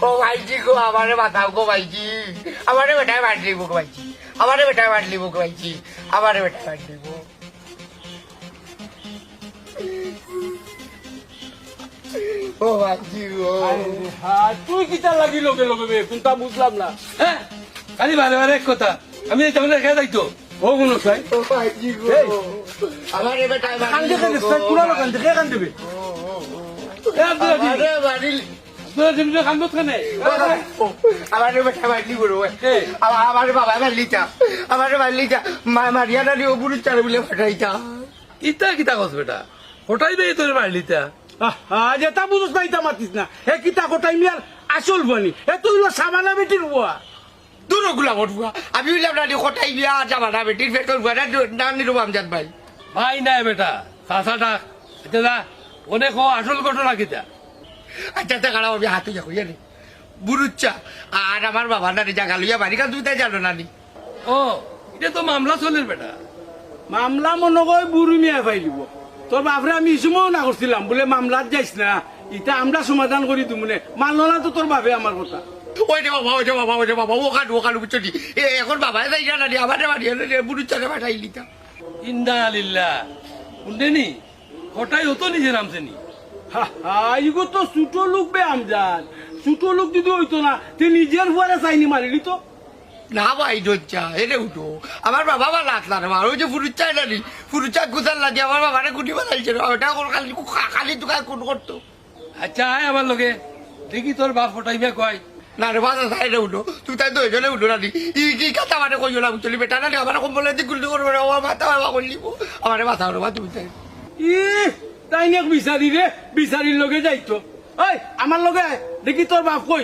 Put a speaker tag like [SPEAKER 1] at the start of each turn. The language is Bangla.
[SPEAKER 1] ও ভাইজি গো আমারে বাঁচাও গো ভাইজি আমারে বেটায় মার দিব গো ভাইজি আমারে বেটায় মার দিব গো ভাইজি আমারে বেটায় মার দিব ও ভাইজি গো
[SPEAKER 2] তুই কিটা লাগি লগে লগে বে কোনটা বুঝলাম না হ্যাঁ খালি বারে বারে এক কথা আমি এই তাহলে খেয়ে যাইতো ও কোনো চাই
[SPEAKER 1] ও ভাইজি গো আমারে বেটায় মার
[SPEAKER 2] কান্দে
[SPEAKER 1] দিব
[SPEAKER 2] কান্দে
[SPEAKER 1] গো
[SPEAKER 2] পুরা লোক কান্দে কে কান্দে বে
[SPEAKER 1] আমারে মারিল
[SPEAKER 2] তোরা জিনিস কান্দত কেনে
[SPEAKER 1] আমারে বেটায় মার দিব রে আমারে বাবা মারলিতা আমারে মারলিতা মারিয়ানা দিও বুড়ি চারে বলে ফাটাইতা
[SPEAKER 2] ইতা কিতা কস বেটা হঠাই বে তোর মারলিতা
[SPEAKER 3] যেটা বুঝোস না ইটা মাতিস না হে কিতা কোটাই মিয়ার আসল বানি হে তুই সামানা বেটির বুয়া
[SPEAKER 1] দূর গুলা মরবুয়া আমি হইলাম না কোটাই বিয়া জামানা বেটির পেটর বুয়া নানি রুবাম জাত ভাই
[SPEAKER 2] ভাই নাই বেটা চাচাটা এটা যা অনেক আসল ঘটনা কিতা
[SPEAKER 1] আচ্ছা তা কারা আমি হাতে যাবো জানি বুড়ুচ্চা আর আমার বাবা নানি জাগা লইয়া বাড়ি কাজ তুই তাই জানো নানি
[SPEAKER 2] ও এটা তো মামলা চলের বেটা
[SPEAKER 3] মামলা মনে কয় বুড়ি মিয়া পাই দিব তোর বাপরে আমি সময়ও না করছিলাম বলে মামলার যাইস না ইটা আমরা সমাধান করি তুমি মানলো না তো তোর বাপে আমার কথা
[SPEAKER 1] ওই রে বাবা ওই রে বাবা ওই রে বাবা ওখানে বুঝছো নি এখন বাবা যাই না নানি আমারে বাড়ি বুড়ুচ্চারে পাঠাই লিতা
[SPEAKER 2] ইন্দা আলিল্লাহ শুনতে নি হঠাই হতো নিজে নামছেনি
[SPEAKER 3] ইগো তো ছোট লোক বে আমজান ছোট লোক যদি হইতো না তুই নিজের ফুয়ারে চাইনি মারিলি তো
[SPEAKER 1] না ভাই ডোচ্চা এরে উঠো আমার বাবা বা লাতলা রে ওই যে ফুরুচ্চাই নানি ফুরুচ্চা গুজার লাগে আমার বাবারে গুটি বানাইছে ওটা খালি খালি দোকান কোন করতো
[SPEAKER 2] আচ্ছা আয় আমার লগে দেখি তোর বাপ হঠাইবে কয়
[SPEAKER 1] না রে বাসা সাইডে উঠো তুই তাই দুইজনে উঠো নানি কি কথা মানে কই না চলি বেটা নানি আমার কম্বলে দিক গুলি করবে আমার মাথা বাবা করলিব আমার মাথা ওর তুমি তাই
[SPEAKER 3] ই তাই নিয়ে বিচারি রে বিচারির লগে যাইতো ওই আমার লগে দেখি তোর বাপ কই